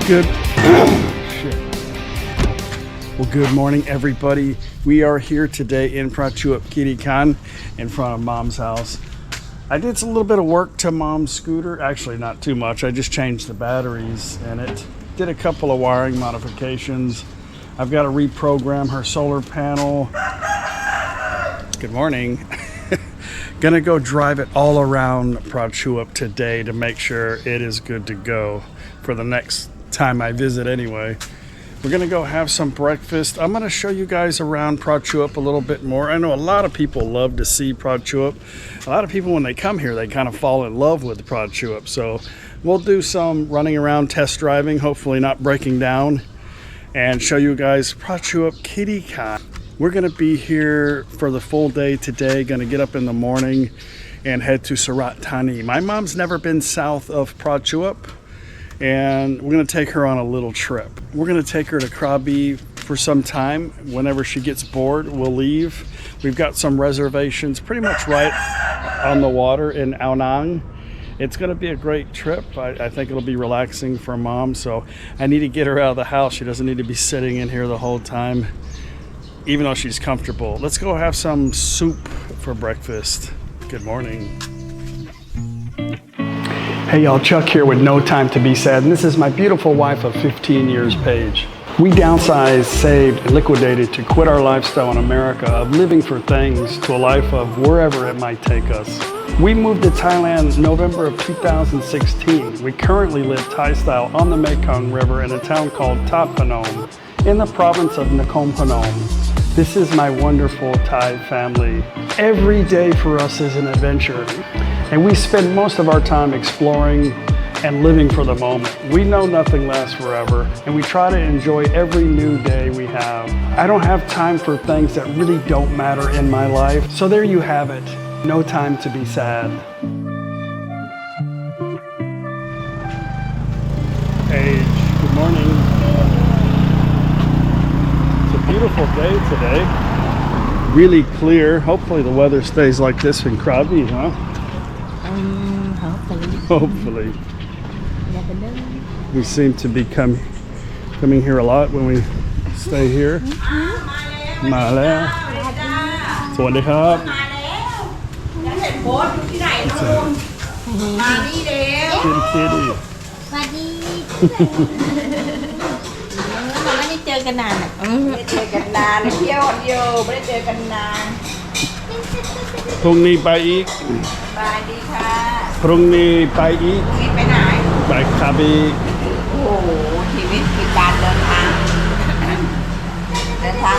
Good. Shit. Well, good morning, everybody. We are here today in Prachuap Khiri Khan in front of Mom's house. I did a little bit of work to Mom's scooter. Actually, not too much. I just changed the batteries in it. Did a couple of wiring modifications. I've got to reprogram her solar panel. Good morning. Gonna go drive it all around Prachuap today to make sure it is good to go for the next time I visit anyway. We're gonna go have some breakfast. I'm gonna show you guys around Prachuap a little bit more. I know a lot of people love to see Prachuap. A lot of people, when they come here, they kind of fall in love with Prachuap. So we'll do some running around, test driving, hopefully not breaking down, and show you guys Prachuap Khiri Khan. We're gonna be here for the full day today. Gonna get up in the morning and head to Surat Thani. My mom's never been south of Prachuap, and we're gonna take her on a little trip. We're gonna take her to Krabi for some time. Whenever she gets bored, we'll leave. We've got some reservations pretty much right on the water in Ao Nang. It's gonna be a great trip. I think it'll be relaxing for Mom, so I need to get her out of the house. She doesn't need to be sitting in here the whole time, even though she's comfortable. Let's go have some soup for breakfast. Good morning. Hey y'all, Chuck here with No Time to Be Sad, and this is my beautiful wife of 15 years, Paige. We downsized, saved, and liquidated to quit our lifestyle in America of living for things to a life of wherever it might take us. We moved to Thailand November of 2016. We currently live Thai style on the Mekong River in a town called ThatPhanom in the province of NakhonPhanom. This is my wonderful Thai family. Every day for us is an adventure, and we spend most of our time exploring and living for the moment. We know nothing lasts forever, and we try to enjoy every new day we have. I don't have time for things that really don't matter in my life, so there you have it. No time to be sad. Paige, good morning. Beautiful day today, really clear. Hopefully the weather stays like this in Krabi, huh? Hopefully. We seem to be coming here a lot when we stay here. มาแล้วสวัสดีครับ ไม่ได้เจอกันนานอ่ะไม่ได้เจอกันนานเที่ยวเดียวไม่ได้เจอกันนานพรุ่งนี้ไปอีกไปดีค่ะพรุ่งนี้ไปอีกไปไหนไปคาบีโอ้โหชีวิตคือการเดินทาง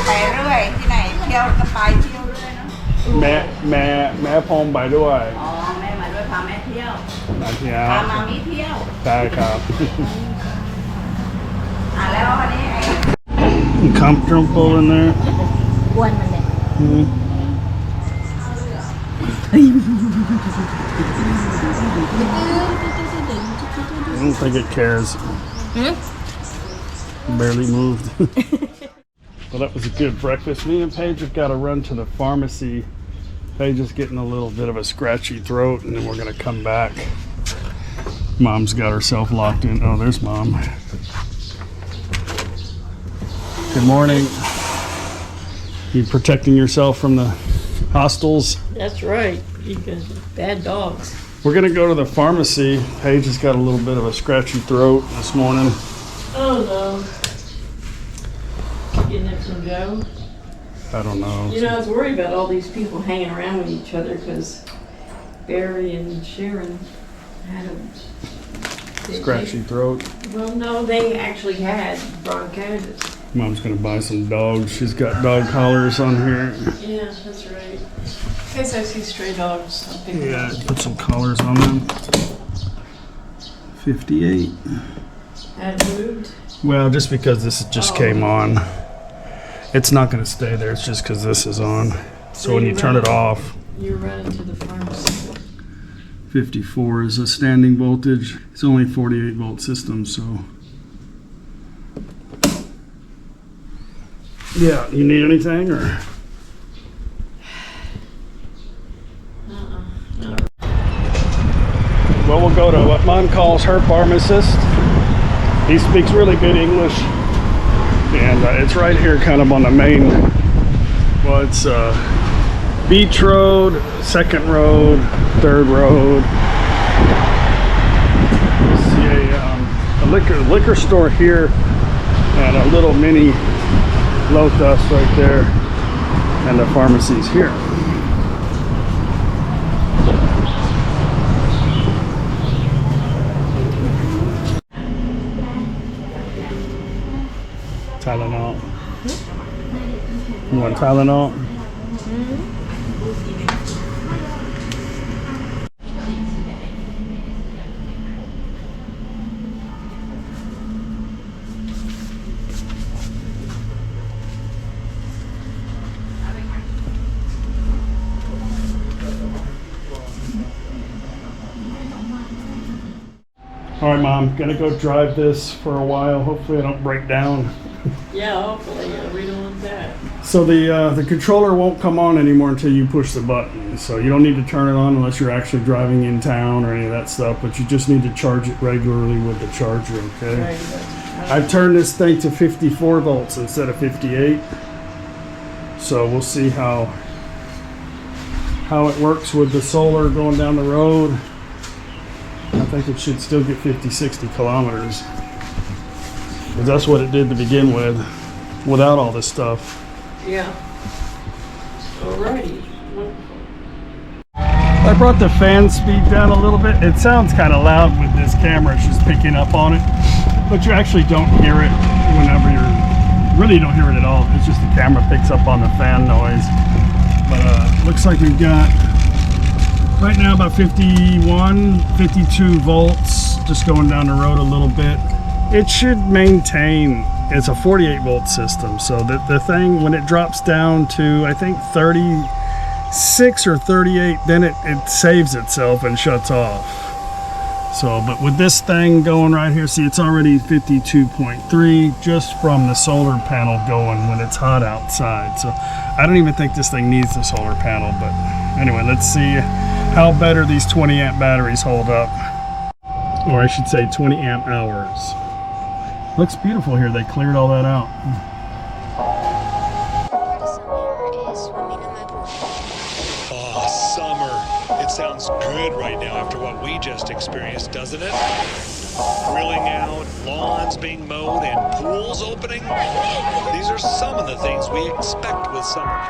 ไปเรื่อยที่ไหนเที่ยวก็ไปเที่ยวเรื่อยนะแม่พร้อมไปด้วยอ๋อแม่มาด้วยพาแม่เที่ยวพามามีเที่ยวใช่ครับ แล้วอันนี้ comfortable in there อ้วนมันเลย I don't think it cares. Barely moved. Well, that was a good breakfast. Me and Paige have got to run to the pharmacy. Paige is getting a little bit of a scratchy throat, and then we're going to come back. Mom's got herself locked in. Oh, there's Mom. Good morning. You protecting yourself from the hostiles? That's right. Because bad dogs. We're gonna go to the pharmacy. Paige has got a little bit of a scratchy throat this morning. Oh no. Getting it from Joe? I don't know. You know, I was worried about all these people hanging around with each other because Barry and Sharon had a scratchy throat. Well, no, they actually had bronchitis. Mom's gonna buy some dogs. She's got dog collars on here. Yeah, that's right. In case I see stray dogs, I'll pick them up. Put some collars on them. 58. Had it moved? Well, just because this just came on. It's not gonna stay there. It's just because this is on. So when you turn it off. You're running to the pharmacy. 54 is a standing voltage. It's only 48 volt system, so. Yeah, you need anything or? Well, we'll go to what Mom calls her pharmacist. He speaks really good English, and it's right here kind of on the main, well, it's Beach Road, 2nd Road, 3rd Road. You see a liquor store here and a little mini Lotus right there, and the pharmacy's here. Tylenol. You want Tylenol? All right, Mom, gonna go drive this for a while. Hopefully I don't break down. Yeah, hopefully, we don't want that. So the controller won't come on anymore until you push the button. So you don't need to turn it on unless you're actually driving in town or any of that stuff, but you just need to charge it regularly with the charger, okay? Right. I've turned this thing to 54 volts instead of 58. So we'll see how it works with the solar going down the road. I think it should still get 50, 60 kilometers. Because that's what it did to begin with, without all this stuff. Yeah. Alrighty. Wonderful. I brought the fan speed down a little bit. It sounds kind of loud with this camera. It's just picking up on it. But you actually don't hear it whenever really don't hear it at all. It's just the camera picks up on the fan noise. But looks like we've got right now about 51, 52 volts, just going down the road a little bit. It should maintain, it's a 48 volt system. So the thing, when it drops down to, I think 36 or 38, then it saves itself and shuts off. So, but with this thing going right here, see, it's already 52.3 just from the solar panel going when it's hot outside. So I don't even think this thing needs the solar panel, but anyway, let's see how better these 20 amp batteries hold up. Or I should say 20 amp hours. Looks beautiful here. They cleared all that out. Oh, summer. It sounds good right now after what we just experienced, doesn't it? Grilling out, lawns being mowed, and pools opening. These are some of the things we expect with summer.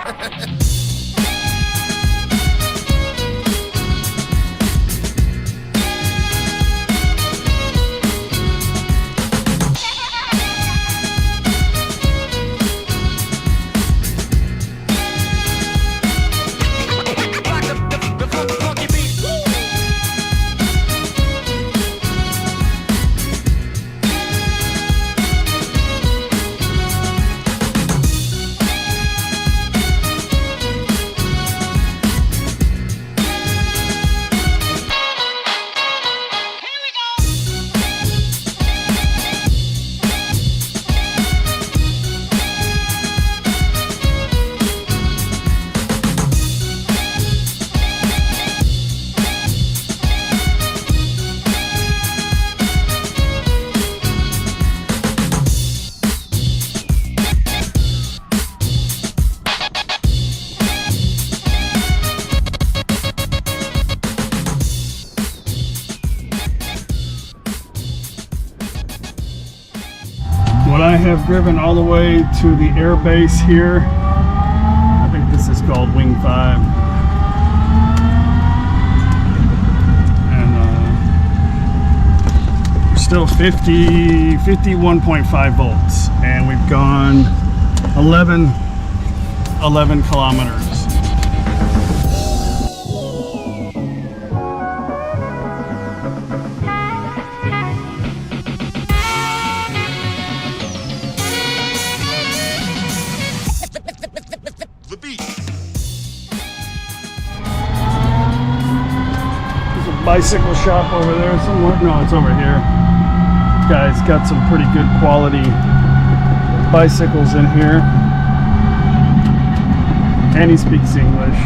What I have driven all the way to the air base here, I think this is called Wing 5. And we're still 51.5 volts. And we've gone 11 kilometers. Bicycle shop over there somewhere. No, it's over here. This guy's got some pretty good quality bicycles in here. And he speaks English.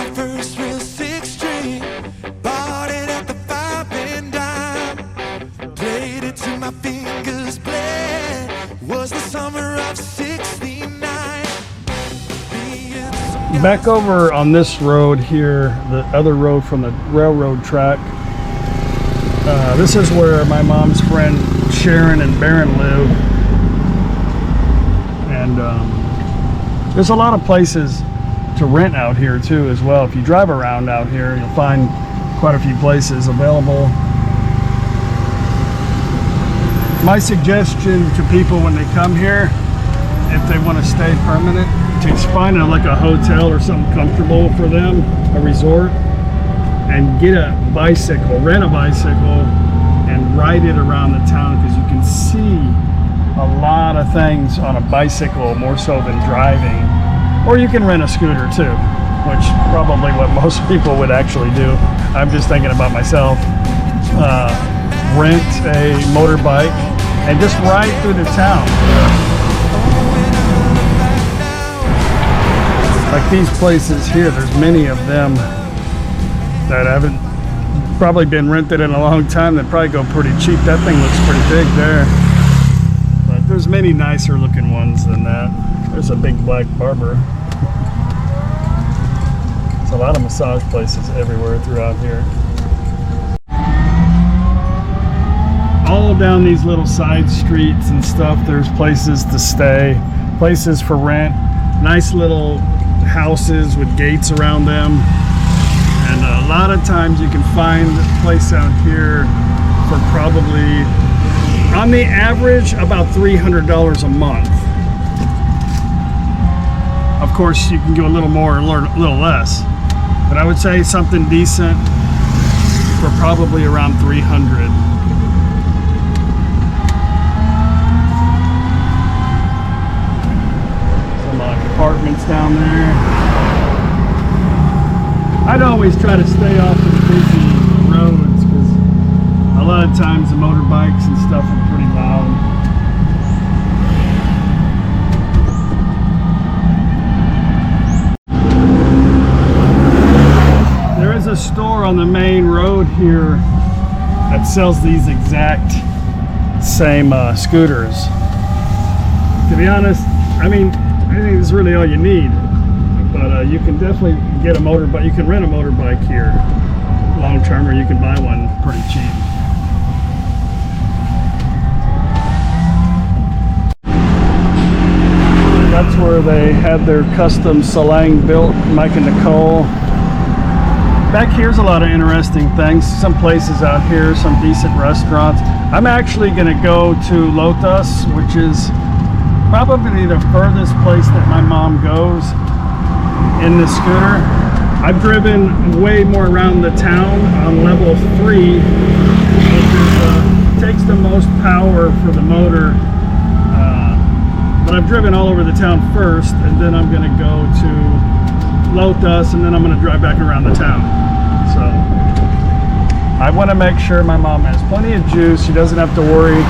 my first real six string. Bought it at the 5 and dime. Played it till my fingers bled. Was the summer of '69. Back over on this road here, the other road from the railroad track. This is where my mom's friend Sharon and Barron live. And there's a lot of places to rent out here too as well. If you drive around out here, you'll find quite a few places available. My suggestion to people when they come here, if they want to stay permanent, to find like a hotel or something comfortable for them, a resort, and get a bicycle, rent a bicycle, and ride it around the town, because you can see a lot of things on a bicycle more so than driving. Or you can rent a scooter too, which probably what most people would actually do. I'm just thinking about myself. Rent a motorbike and just ride through the town. Like these places here, there's many of them that haven't probably been rented in a long time. They probably go pretty cheap. That thing looks pretty big there. But there's many nicer looking ones than that. There's a big black barber. There's a lot of massage places everywhere throughout here. All down these little side streets and stuff, there's places to stay, places for rent, nice little houses with gates around them. And a lot of times you can find a place out here for probably, on the average, about $300 a month. Of course, you can go a little more or a little less, but I would say something decent for probably around $300. Some apartments down there. I'd always try to stay off of the busy roads, because a lot of times the motorbikes and stuff are pretty loud. There is a store on the main road here that sells these exact same scooters. To be honest, I mean, I think this is really all you need. But you can definitely get a motorbike. You can rent a motorbike here long term, or you can buy one pretty cheap. That's where they had their custom Salang built, Mike and Nicole. Back here's a lot of interesting things. Some places out here, some decent restaurants. I'm actually going to go to Lotus, which is probably the furthest place that my mom goes in the scooter. I've driven way more around the town on level 3, which takes the most power for the motor. But I've driven all over the town first, and then I'm going to go to Lotus, and then I'm going to drive back around the town. So I want to make sure my mom has plenty of juice. She doesn't have to worry.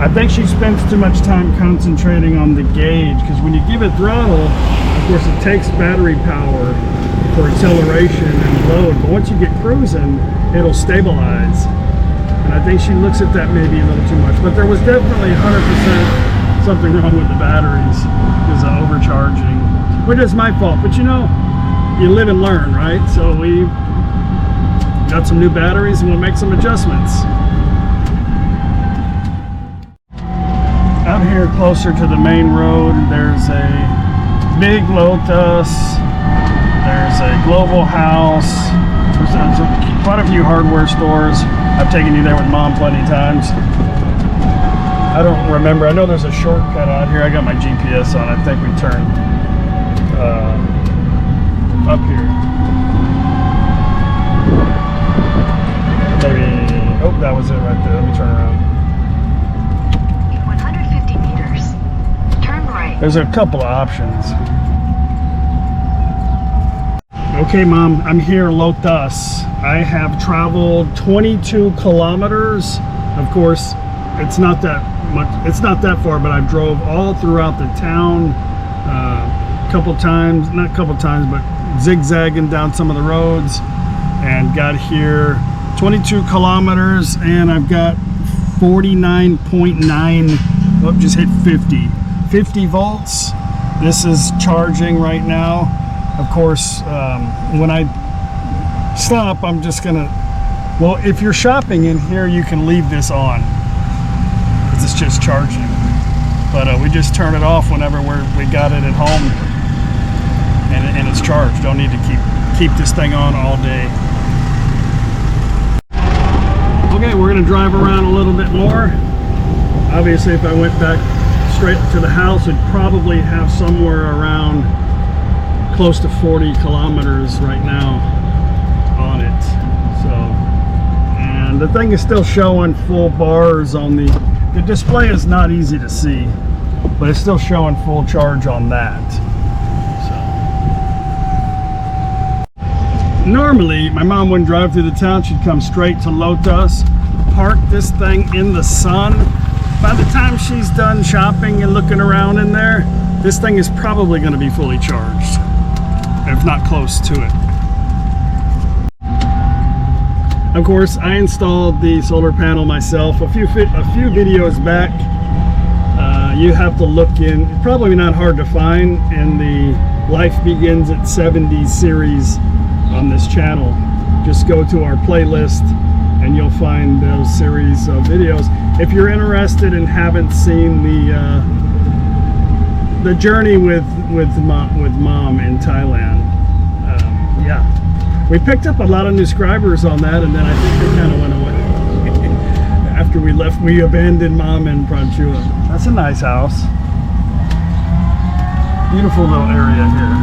I think she spends too much time concentrating on the gauge, because when you give it throttle, of course it takes battery power for acceleration and load, but once you get cruising, it'll stabilize. And I think she looks at that maybe a little too much, but there was definitely 100% something wrong with the batteries, because of overcharging, which is my fault. But you know, you live and learn, right? So we got some new batteries and we'll make some adjustments. Out here closer to the main road, there's a big Lotus, there's a Global House, there's quite a few hardware stores. I've taken you there with Mom plenty of times. I don't remember, I know there's a shortcut out here. I got my GPS on. I think we turned up here. Maybe, oh, that was it right there. Let me turn around. In 150 meters, turn right. There's a couple of options. Okay, Mom, I'm here, Lotus. I have traveled 22 kilometers. Of course, it's not that much, it's not that far, but I drove all throughout the town a couple times, not a couple times, but zigzagging down some of the roads and got here 22 kilometers, and I've got 49.9, oh, just hit 50 volts. This is charging right now. Of course, when I stop, I'm just gonna, well, if you're shopping in here, you can leave this on because it's just charging. But we just turn it off whenever we got it at home, and it's charged. Don't need to keep this thing on all day. Okay, we're gonna drive around a little bit more. Obviously, if I went back straight to the house, it'd probably have somewhere around close to 40 kilometers right now on it. So, and the thing is still showing full bars on the display is not easy to see, but it's still showing full charge on that. So normally my mom wouldn't drive through the town. She'd come straight to Lotus, park this thing in the sun. By the time she's done shopping and looking around in there, this thing is probably going to be fully charged, if not close to it. Of course, I installed the solar panel myself a few videos back. You have to look in, probably not hard to find, in the Life Begins at 70 series on this channel. Just go to our playlist and you'll find those series of videos. If you're interested and haven't seen the journey with mom in Thailand, yeah, we picked up a lot of new subscribers on that, and then I think they kind of went away after we left. We abandoned mom in Prachuap. That's a nice house. Beautiful little area here.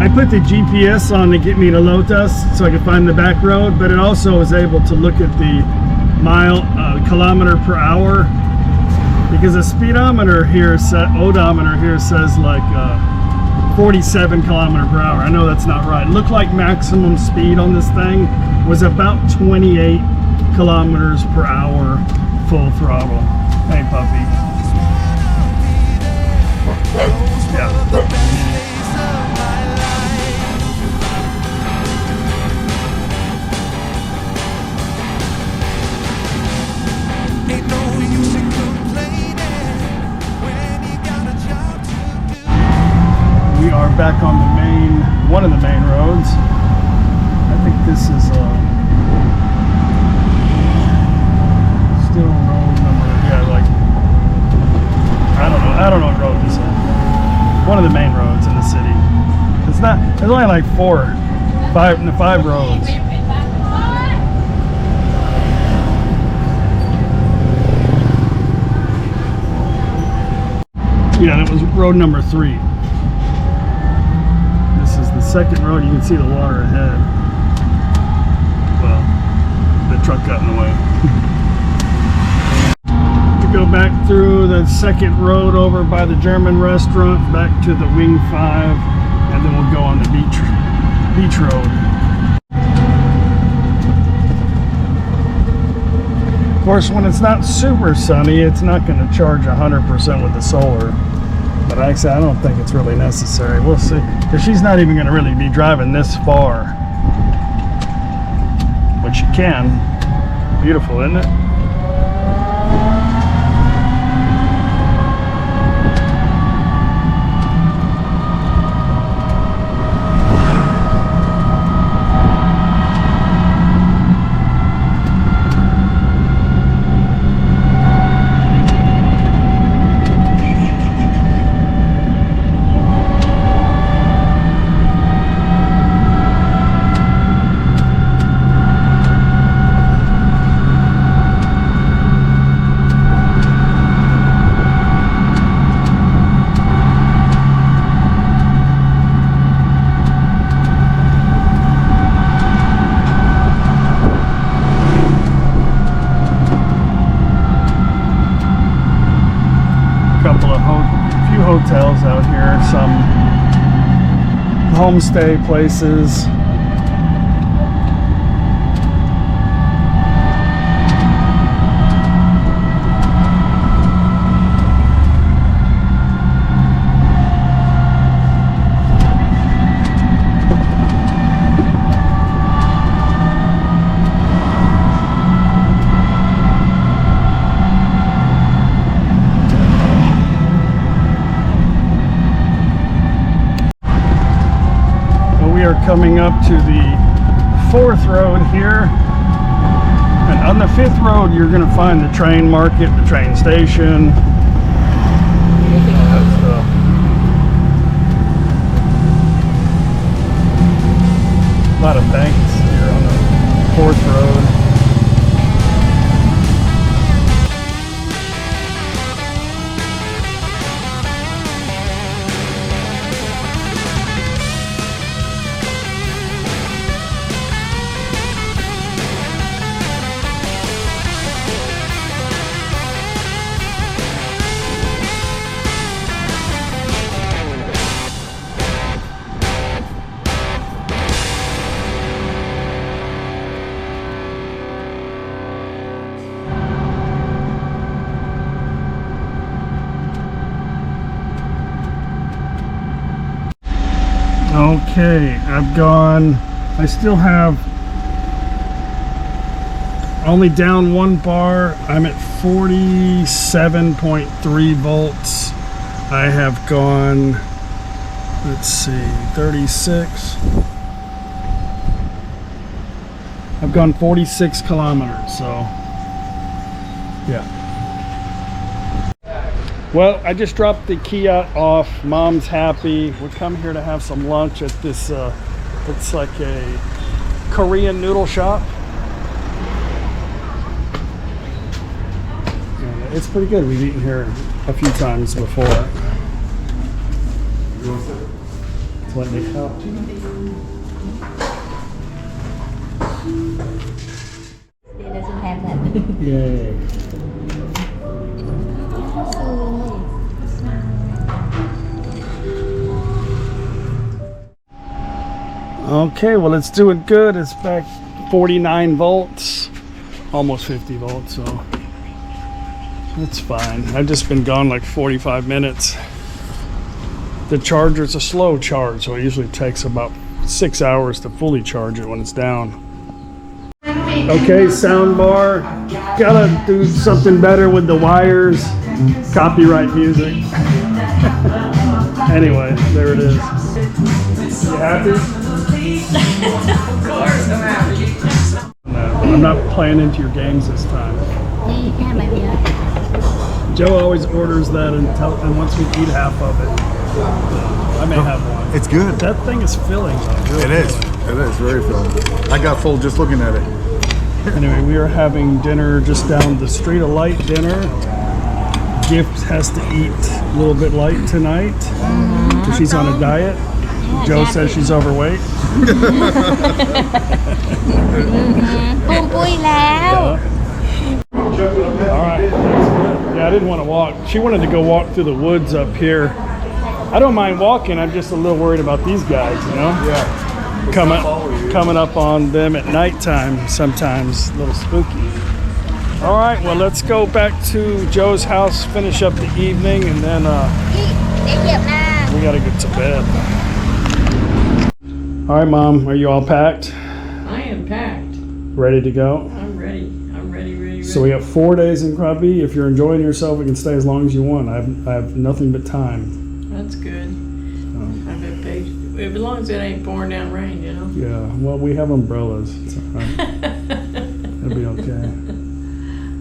I put the GPS on to get me to Lotus so I could find the back road, but it also was able to look at the kilometer per hour, because the speedometer here, odometer here says like 47 kilometer per hour. I know that's not right. It looked like maximum speed on this thing was about 28 kilometers per hour full throttle. Hey puppy. Yeah. We are back on the one of the main roads. I think this is still road number, yeah, like, I don't know what road this is. One of the main roads in the city. It's not, there's only like five roads. Yeah, that was road number 3. This is the second road. You can see the water ahead. Well, the truck got in the way. We go back through the second road over by the German restaurant, back to the Wing 5, and then we'll go on the beach road. Of course, when it's not super sunny, it's not going to charge 100% with the solar. But actually, I don't think it's really necessary. We'll see. Because she's not even going to really be driving this far. But she can. Beautiful, isn't it? Hotels out here, some homestay places. we are coming up to the 4th road here. And on the 5th road, you're going to find the train market, the train station. All that stuff. A lot of banks here on the 4th road. Okay, I still have only down 1 bar. I'm at 47.3 volts. I have gone, let's see, 36. I've gone 46 kilometers, so yeah. Well, I just dropped the Kia off. Mom's happy. We come here to have some lunch at this, it's like a Korean noodle shop. And it's pretty good. We've eaten here a few times before. It's what they call it. It doesn't have that. Yay. Okay, well, it's doing good. It's back 49 volts, almost 50 volts, so it's fine. I've just been gone like 45 minutes. The charger's a slow charge, so it usually takes about 6 hours to fully charge it when it's down. Okay, sound bar. Gotta do something better with the wires. Copyright music. Anyway, there it is. You happy? Of course, I'm happy. No, I'm not playing into your games this time. Joe always orders that and wants me to eat half of it. I may have one. It's good. That thing is filling though. It is. It is very filling. I got full just looking at it. Anyway, we are having dinner just down the street, a light dinner. Gift has to eat a little bit light tonight because she's on a diet. Joe says she's overweight. All right, that's good. Yeah, I didn't want to walk. She wanted to go walk through the woods up here. I don't mind walking. I'm just a little worried about these guys, you know? Yeah. Coming up on them at nighttime, sometimes a little spooky. All right, well, let's go back to Joe's house, finish up the evening, and then we gotta get to bed. All right, Mom, are you all packed? I am packed. Ready to go? I'm ready. I'm ready. So we have 4 days in Krabi. If you're enjoying yourself, we can stay as long as you want. I have nothing but time. That's good. I bet Paige, as long as it ain't pouring down rain, you know? Yeah, well, we have umbrellas. It's all right. It'll be okay.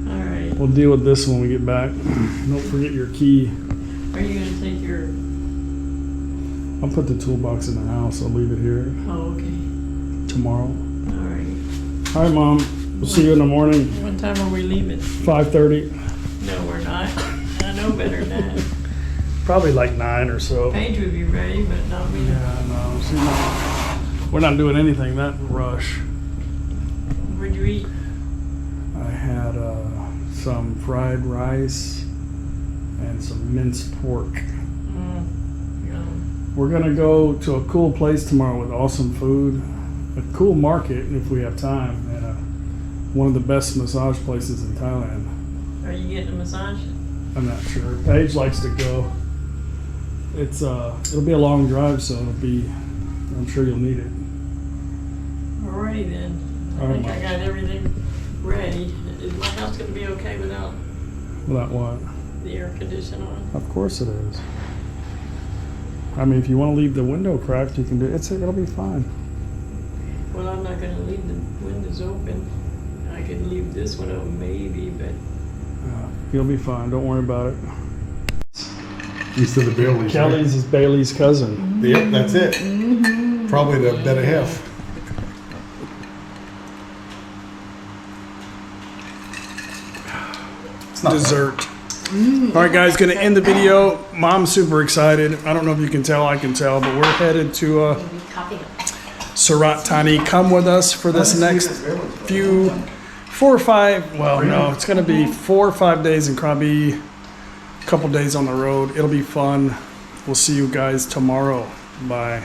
All right. We'll deal with this when we get back. Don't forget your key. Are you going to take your... I'll put the toolbox in the house. I'll leave it here Oh, okay. tomorrow. All right. All right, Mom. We'll see you in the morning. What time are we leaving? 5:30. No, we're not. I know better than that. Probably like 9 or so. Paige would be ready, but not me. Yeah, no. She's not. We're not doing anything that rush. Where'd you eat? I had some fried rice and some minced pork. We're gonna go to a cool place tomorrow with awesome food, a cool market if we have time, and one of the best massage places in Thailand. Are you getting a massage? I'm not sure. Paige likes to go. It'll be a long drive, so I'm sure you'll need it. Alrighty then. I All right, think I got everything ready. Is my house gonna be okay without Without what? the air conditioner on? Of course it is. I mean, if you want to leave the window cracked, you can do it. It'll be fine. Well, I'm not gonna leave the windows open. I could leave this one open maybe, but You'll be fine. Don't worry about it. East of the Baileys. Kelly's is Bailey's cousin. Right? Yep, that's it. Probably the better half. It's not Dessert. All right, guys, gonna end the video. Mom's super excited. I don't know if you can tell. I can tell, but we're headed to Surat Thani. Come with us for this next few 4 or 5. Well, no, it's gonna be 4 or 5 days in Krabi. A couple days on the road. It'll be fun. We'll see you guys tomorrow. Bye.